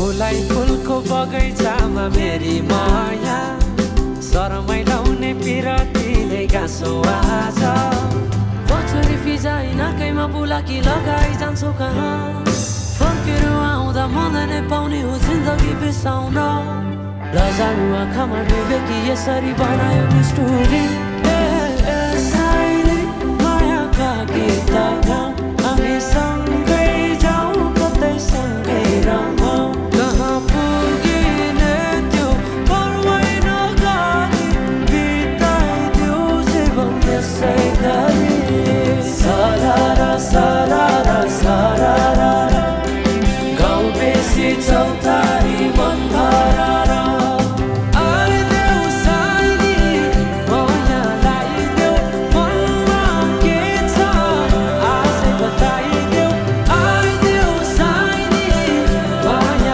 फुलाई फुलको बगैँचामा मेरी माया शरमै लाउने पिरती नै गाँसो आज पछुरी फिजाइ नाकैमा बुलाकी लगाइ जान्छु कहाँ फर्केर आउँदा मलाई नै पाउने हो जिन्दगी बिसाउन लजालु आँखामा डुबे कि यसरी बनायो निष्ठुरी साइली मायाका गीत गाउँ हामी सँगै जाउँ कतै सँगै रमाउँ कहाँ पुगिने त्यो पर्वै नगरी बिताइदियो जीवन यसै गरी सरारा सरारा सरारा गाउँ बेसी चौता